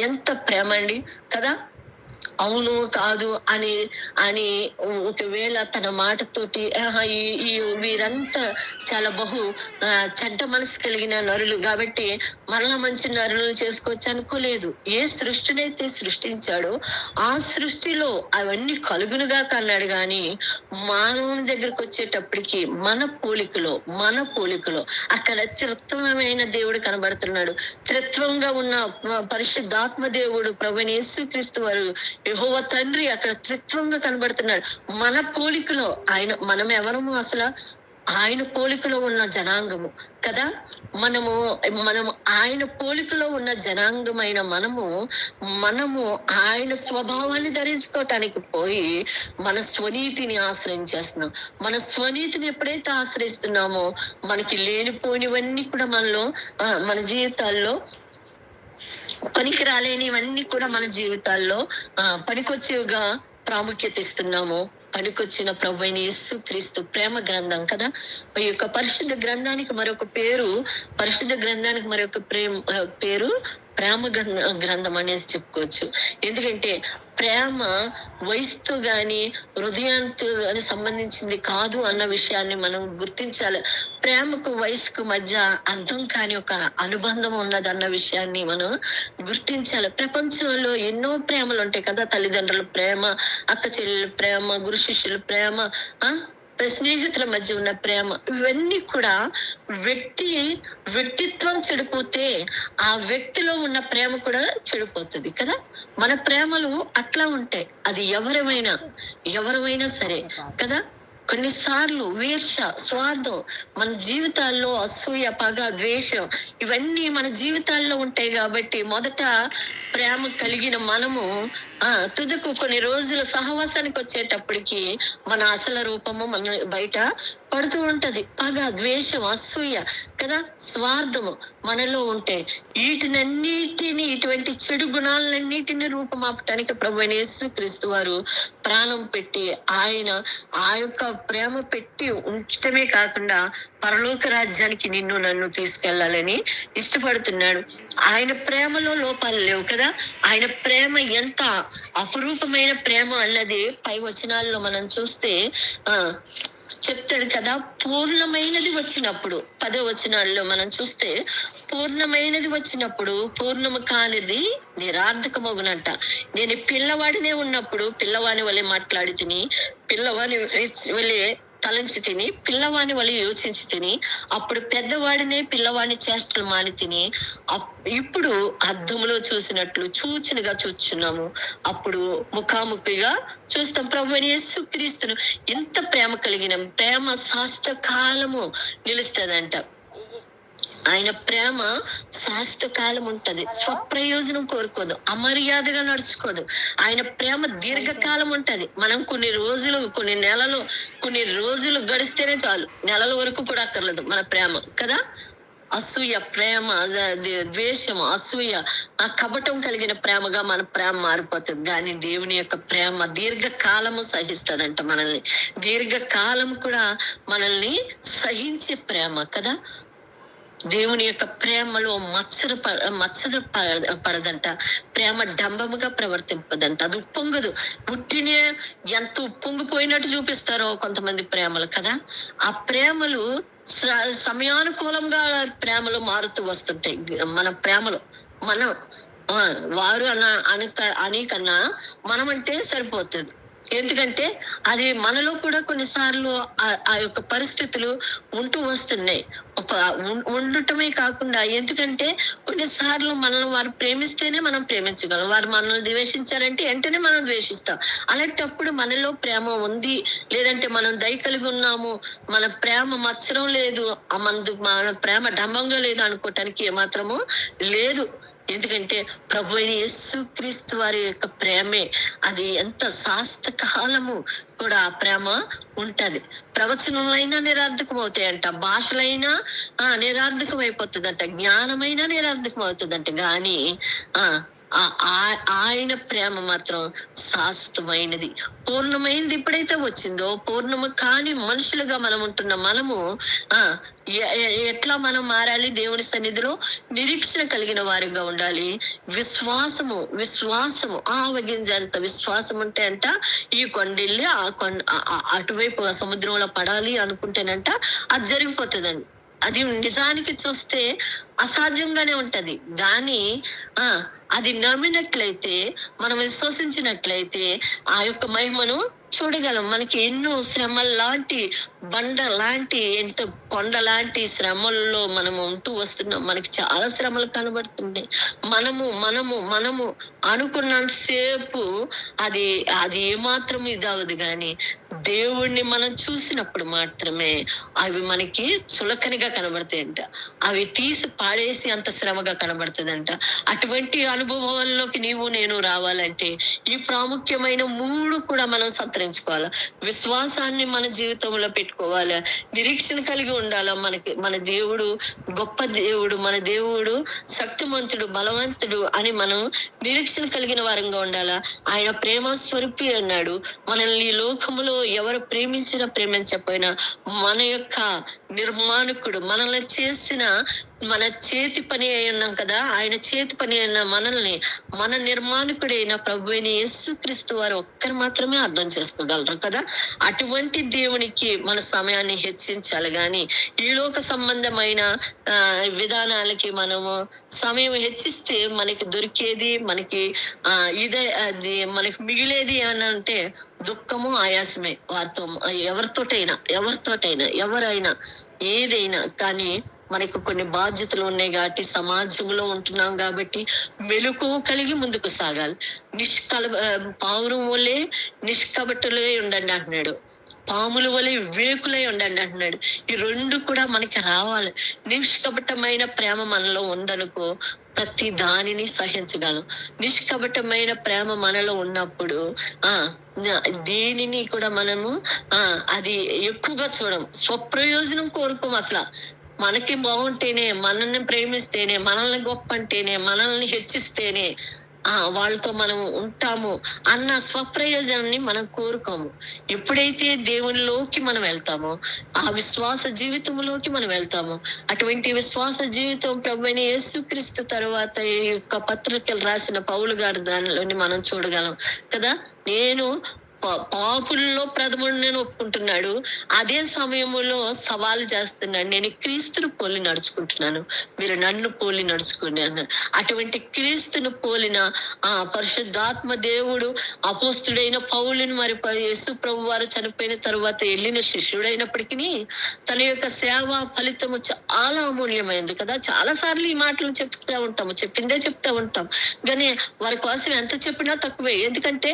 ఎంత ప్రేమ అండి కదా. అవును కాదు అని ఒకవేళ తన మాటతోటి వీరంతా చాలా చెడ్డ మనసు కలిగిన నరులు కాబట్టి మనలో మంచి నరులను చేసుకోవచ్చు అనుకోలేదు. ఏ సృష్టినైతే సృష్టించాడో ఆ సృష్టిలో అవన్నీ కలుగునుగా కన్నాడు, కానీ మానవుని దగ్గరకు వచ్చేటప్పటికి మన పోలికలో అక్కడ త్రిత్వమైన దేవుడు కనబడుతున్నాడు. త్రిత్వంగా ఉన్న పరిశుద్ధాత్మ దేవుడు ప్రభువైన యేసుక్రీస్తు వారు యెహోవా తండ్రి అక్కడ త్రిత్వంగా కనబడుతున్నాడు. మన పోలికలో మనం ఎవరము అసలు ఆయన పోలికలో ఉన్న జనాంగము కదా. మనము ఆయన పోలికలో ఉన్న జనాంగమైన మనము ఆయన స్వభావాన్ని ధరించుకోవటానికి పోయి మన స్వనీతిని ఆశ్రయించేస్తున్నాం. మన స్వనీతిని ఎప్పుడైతే ఆశ్రయిస్తున్నామో మనకి లేనిపోనివన్నీ కూడా మన జీవితాల్లో పనికి రాలేనివన్నీ కూడా మన జీవితాల్లో పనికొచ్చేవిగా ప్రాముఖ్యత ఇస్తున్నాము. పనికొచ్చిన ప్రభువైన యేసు క్రీస్తు ప్రేమ గ్రంథం కదా. ఈ యొక్క పరిశుద్ధ గ్రంథానికి మరొక పేరు ప్రేమ గ్రంథం అనేసి చెప్పుకోవచ్చు. ఎందుకంటే ప్రేమ వయసుతో గాని హృదయానికి గాని సంబంధించింది కాదు అన్న విషయాన్ని మనం గుర్తించాలి. ప్రేమకు వయసుకు మధ్య అర్థం కాని ఒక అనుబంధం ఉన్నదన్న విషయాన్ని మనం గుర్తించాలి. ప్రపంచంలో ఎన్నో ప్రేమలు ఉంటాయి కదా, తల్లిదండ్రుల ప్రేమ, అక్క చెల్లెల ప్రేమ, గురు శిష్యుల ప్రేమ, స్నేహితుల మధ్య ఉన్న ప్రేమ, ఇవన్నీ కూడా వ్యక్తిత్వం చెడిపోతే ఆ వ్యక్తిలో ఉన్న ప్రేమ కూడా చెడిపోతుంది కదా. మన ప్రేమలు అట్లా ఉంటాయి, అది ఎవరైనా సరే కదా. కొన్నిసార్లు ఈర్ష, స్వార్థం మన జీవితాల్లో, అసూయ, పగ, ద్వేషం ఇవన్నీ మన జీవితాల్లో ఉంటాయి. కాబట్టి మొదట ప్రేమ కలిగిన మనము తుదకు కొన్ని రోజుల సహవాసానికి వచ్చేటప్పటికి మన అసలు రూపము మన బయట పడుతూ ఉంటది. పగ, ద్వేషం, అసూయ కదా, స్వార్థము మనలో ఉంటాయి. ఇటువంటి చెడు గుణాలన్నిటిని రూపమాపటానికి ప్రభువైన యేసుక్రీస్తు వారు ప్రాణం పెట్టి ఆయన ఆ యొక్క ప్రేమ పెట్టి ఉంచటమే కాకుండా పరలోక రాజ్యానికి నిన్ను నన్ను తీసుకెళ్లాలని ఇష్టపడుతున్నాడు. ఆయన ప్రేమలో లోపాలు లేవు కదా. ఆయన ప్రేమ ఎంత అపురూపమైన ప్రేమ అన్నది పై వచనాల్లో మనం చూస్తే చెప్తాడు కదా. పూర్ణమైనది వచ్చినప్పుడు 10వ వచనాల్లో మనం చూస్తే, పూర్ణమైనది వచ్చినప్పుడు పూర్ణము కానిది నిరార్థకమగునంట. నేను పిల్లవాడినే ఉన్నప్పుడు పిల్లవాని వలె మాట్లాడి తిని, పిల్లవాని వలె తలంచి తిని, పిల్లవాని వల్ల యోచించి తిని, అప్పుడు పెద్దవాడినే పిల్లవాడిని చేష్టలు మాని తిని, ఇప్పుడు అద్దములో చూసినట్లు చూచినగా చూచున్నాము, అప్పుడు ముఖాముఖిగా చూస్తాం. ప్రభువైన యేసుక్రీస్తును ఎంత ప్రేమ కలిగిన ప్రేమ శాస్త్ర కాలము నిలుస్తుందంట. ఆయన ప్రేమ శాశ్వత కాలం ఉంటది, స్వప్రయోజనం కోరుకోదు, అమర్యాదగా నడుచుకోదు. ఆయన ప్రేమ దీర్ఘకాలం ఉంటది. మనం కొన్ని నెలలు కొన్ని రోజులు గడిస్తేనే చాలు, నెలల వరకు కూడా అక్కర్లేదు మన ప్రేమ కదా. అసూయ ప్రేమ, ద్వేషం, అసూయ, ఆ కపటం కలిగిన ప్రేమగా మన ప్రేమ మారిపోతుంది. కానీ దేవుని యొక్క ప్రేమ దీర్ఘకాలము సహిస్తదంట మనల్ని. దీర్ఘకాలం కూడా మనల్ని సహించే ప్రేమ కదా. దేవుని యొక్క ప్రేమలో మత్సర పడదంట. ప్రేమ డంబముగా ప్రవర్తింపదంట. అది ఉప్పొంగదు. పుట్టినే ఎంత ఉప్పొంగిపోయినట్టు చూపిస్తారో కొంతమంది ప్రేమలు కదా. ఆ ప్రేమలు సమయానుకూలంగా ప్రేమలు మారుతూ వస్తుంటాయి. మన ప్రేమలు మనం వారు అని కన్నా మనం అంటే సరిపోతుంది. ఎందుకంటే అది మనలో కూడా కొన్నిసార్లు ఆ యొక్క పరిస్థితులు ఉంటూ వస్తున్నాయి. ఉండటమే కాకుండా, ఎందుకంటే కొన్నిసార్లు మనల్ని వారు ప్రేమిస్తేనే మనం ప్రేమించగలం. వారు మనల్ని ద్వేషించారంటే వెంటనే మనం ద్వేషిస్తాం. అలాంటప్పుడు మనలో ప్రేమ ఉంది, లేదంటే మనం దయ కలిగి ఉన్నాము, మన ప్రేమ మత్సరం లేదు, మన ప్రేమ డంబంగా లేదు అనుకోవటానికి ఏమాత్రము లేదు. ఎందుకంటే ప్రభువైన యేసుక్రీస్తు వారి యొక్క ప్రేమే అది ఎంత శాశ్వత కాలము కూడా ఆ ప్రేమ ఉంటది. ప్రవచనమైనా నిరార్థకం అవుతాయంట, భాషలైనా నిరార్థకం అయిపోతుందంట, జ్ఞానమైనా నిరార్థకం అవుతుందంట. కానీ ఆయన ప్రేమ మాత్రం శాశ్వతమైనది, పూర్ణమైనది. ఎప్పుడైతే వచ్చిందో, పూర్ణము కాని మనుషులుగా మనం ఉంటున్న మనము ఎట్లా మనం మారాలి? దేవుని సన్నిధిలో నిరీక్షణ కలిగిన వారిగా ఉండాలి. విశ్వాసము ఆవగింజంత విశ్వాసం ఉంటే అంట ఈ కొండెళ్ళి అటువైపు సముద్రంలో పడాలి అనుకుంటేనంట అది జరిగిపోతుందండి. అది నిజానికి చూస్తే అసాధ్యంగానే ఉంటది. కానీ అది నమ్మినట్లయితే, మనం విశ్వసించినట్లయితే ఆ యొక్క మహిమను చూడగలం. మనకి ఎన్నో శ్రమల లాంటి, బండ లాంటి, ఎంత కొండ లాంటి శ్రమల్లో మనం ఉంటూ వస్తున్నాం. మనకి చాలా శ్రమలు కనబడుతున్నాయి. మనము అనుకున్నంతసేపు అది ఏమాత్రం ఇదవదు. కానీ దేవుణ్ణి మనం చూసినప్పుడు మాత్రమే అవి మనకి చులకనిగా కనబడతాయంట. అవి తీసి పాడేసి అంత శ్రమగా కనబడుతుందంట. అటువంటి అనుభవాల్లోకి నీవు నేను రావాలంటే ఈ ప్రాముఖ్యమైన 3 కూడా మనం సంతరించుకోవాలి. విశ్వాసాన్ని మన జీవితంలో పెట్టుకోవాలి, నిరీక్షణ కలిగి ఉండాలి. మన దేవుడు గొప్ప దేవుడు, మన దేవుడు శక్తిమంతుడు, బలవంతుడు అని మనం నిరీక్షణ కలిగిన వారంగా ఉండాలా. ఆయన ప్రేమ స్వరూపి అన్నాడు. మనల్ని ఈ లోకములో ఎవరు ప్రేమించినా ప్రేమించకపోయినా మన యొక్క నిర్మాణకుడు మనల్ని చేసిన మన చేతి పని అయి ఉన్నాం కదా, ఆయన చేతి పని అయిన మనల్ని మన నిర్మాణకుడైన ప్రభు అయిన యేసుక్రీస్తు వారు ఒక్కరు మాత్రమే అర్థం చేసుకోగలరు కదా. అటువంటి దేవునికి మన సమయాన్ని హెచ్చించాలి గాని ఈ లోక సంబంధమైన విధానాలకి మనము సమయం హెచ్చిస్తే మనకి దొరికేది, మనకి ఇదే అది మనకి మిగిలేది అని అంటే దుఃఖము, ఆయాసమే. వారితో ఎవరితోటైనా ఎవరైనా ఏదైనా కానీ మనకు కొన్ని బాధ్యతలు ఉన్నాయి కాబట్టి, సమాజంలో ఉంటున్నాం కాబట్టి మెలకువ కలిగి ముందుకు సాగాలి. పావురం వలె నిష్కపటులే ఉండండి అంటున్నాడు, పాముల వలె వివేకులై ఉండండి అంటున్నాడు. ఈ రెండు కూడా మనకి రావాలి. నిష్కపటమైన ప్రేమ మనలో ఉందనుకో ప్రతి దానిని సహించగలం. నిష్కపటమైన ప్రేమ మనలో ఉన్నప్పుడు దేనిని కూడా మనము అది ఎక్కువగా చూడం, స్వప్రయోజనం కోరుకోం. అసలు మనకి బాగుంటేనే, మనల్ని ప్రేమిస్తేనే, మనల్ని గొప్ప అంటేనే, మనల్ని హెచ్చిస్తేనే వాళ్ళతో మనం ఉంటాము అన్న స్వప్రయోజనాన్ని మనం కోరుకోము. ఎప్పుడైతే దేవునిలోకి మనం వెళ్తామో, ఆ విశ్వాస జీవితంలోకి మనం వెళ్తామో, అటువంటి విశ్వాస జీవితం ప్రభువైన యేసుక్రీస్తు తర్వాత ఈ యొక్క పత్రికలు రాసిన పౌలు గారు దానిలోని మనం చూడగలం కదా. నేను పాపుల్లో ప్రథముడు నేను ఒప్పుకుంటున్నాడు, అదే సమయంలో సవాలు చేస్తున్నాడు, నేను క్రీస్తును పోలి నడుచుకుంటున్నాను, మీరు నన్ను పోలి నడుచుకున్నాను. అటువంటి క్రీస్తును పోలిన పరిశుద్ధాత్మ దేవుడు అపోస్తుడైన పౌలుని మరి యేసు ప్రభు వారు చనిపోయిన తర్వాత వెళ్ళిన శిష్యుడైనప్పటికీ తన యొక్క సేవ ఫలితము చాలా అమూల్యమైంది కదా. చాలా సార్లు ఈ మాటలు చెప్పిందే చెప్తా ఉంటాం కానీ వారి కోసం ఎంత చెప్పినా తక్కువే. ఎందుకంటే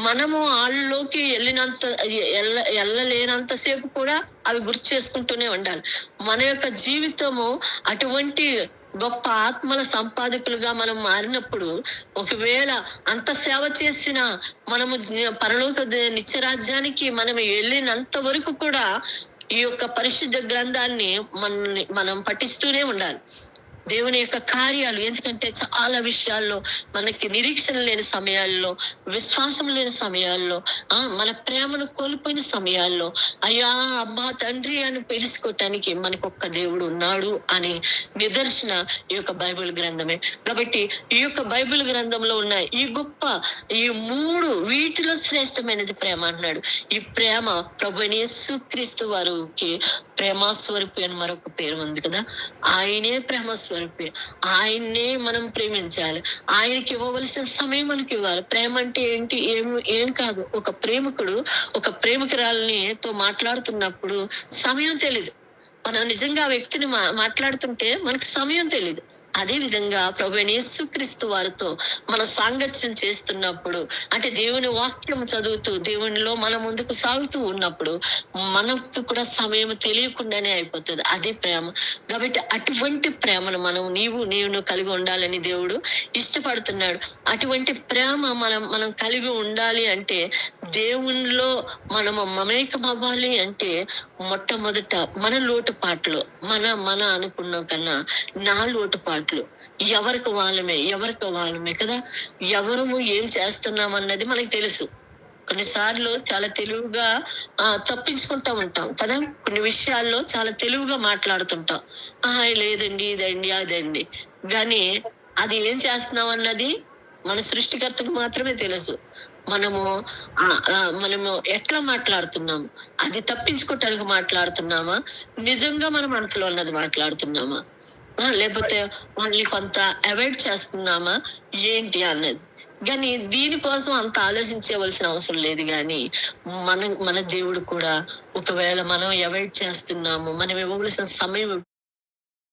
మనము వాళ్ళలోకి వెళ్ళలేనంతసేపు కూడా అవి గుర్తు చేసుకుంటూనే ఉండాలి. మన యొక్క జీవితము అటువంటి గొప్ప ఆత్మల సంపాదకులుగా మనం మారినప్పుడు, ఒకవేళ అంత సేవ చేసిన మనము పరలోక నిత్యరాజ్యానికి మనం వెళ్ళినంత వరకు కూడా ఈ యొక్క పరిశుద్ధ గ్రంథాన్ని మనం పఠిస్తూనే ఉండాలి. దేవుని యొక్క కార్యాలు, ఎందుకంటే చాలా విషయాల్లో మనకి నిరీక్షణ లేని సమయాల్లో, విశ్వాసం లేని సమయాల్లో, మన ప్రేమను కోల్పోయిన సమయాల్లో అయ్యా అబ్బా తండ్రి అని పిలుచుకోవటానికి మనకు ఒక్క దేవుడు ఉన్నాడు అని నిదర్శన ఈ యొక్క బైబిల్ గ్రంథమే. కాబట్టి ఈ యొక్క బైబిల్ గ్రంథంలో ఉన్న ఈ గొప్ప ఈ మూడు వీటిలో శ్రేష్టమైనది ప్రేమ అన్నాడు. ఈ ప్రేమ ప్రభువైన యేసుక్రీస్తు వారికి ప్రేమస్వరూపి అని మరొక పేరు ఉంది కదా. ఆయనే ప్రేమస్వరూపి, ఆయన్నే మనం ప్రేమించాలి, ఆయనకి ఇవ్వవలసిన సమయం మనకి ఇవ్వాలి. ప్రేమ అంటే ఏంటి? ఏం కాదు. ఒక ప్రేమికుడు ఒక ప్రేమికురాలని తో మాట్లాడుతున్నప్పుడు సమయం తెలీదు. మనం నిజంగా ఆ వ్యక్తిని మాట్లాడుతుంటే మనకు సమయం తెలీదు. అదే విధంగా ప్రభువైన యేసుక్రీస్తు వారితో మన సాంగత్యం చేస్తున్నప్పుడు, అంటే దేవుని వాక్యం చదువుతూ దేవునిలో మనం ముందుకు సాగుతూ ఉన్నప్పుడు మనకు కూడా సమయం తెలియకుండానే అయిపోతుంది. అదే ప్రేమ. కాబట్టి అటువంటి ప్రేమను నేను కలిగి ఉండాలని దేవుడు ఇష్టపడుతున్నాడు. అటువంటి ప్రేమ మనం కలిగి ఉండాలి అంటే, దేవునిలో మనము మమేకం అవ్వాలి అంటే మొట్టమొదట మన లోటుపాట్లు, మన అనుకున్న కన్నా నా లోటుపాట్లు ఎవరికి వాళ్ళమే కదా. ఎవరము ఏం చేస్తున్నాం అన్నది మనకి తెలుసు. కొన్నిసార్లు చాలా తెలివిగా తప్పించుకుంటా ఉంటాం కదా. కొన్ని విషయాల్లో చాలా తెలివిగా మాట్లాడుతుంటాం, లేదండి ఇదండి అదండి, కానీ అది ఏం చేస్తున్నాం అన్నది మన సృష్టికర్తకు మాత్రమే తెలుసు. మనము ఎట్లా మాట్లాడుతున్నాము, అది తప్పించుకోవటానికి మాట్లాడుతున్నామా, నిజంగా మన మనసులో ఉన్నది మాట్లాడుతున్నామా, లేకపోతే వాళ్ళని కొంత అవాయిడ్ చేస్తున్నామా ఏంటి అన్నది. కానీ దీనికోసం అంత ఆలోచించవలసిన అవసరం లేదు. కానీ మన దేవుడు కూడా ఒకవేళ మనం అవాయిడ్ చేస్తున్నాము, మనం ఇవ్వవలసిన సమయం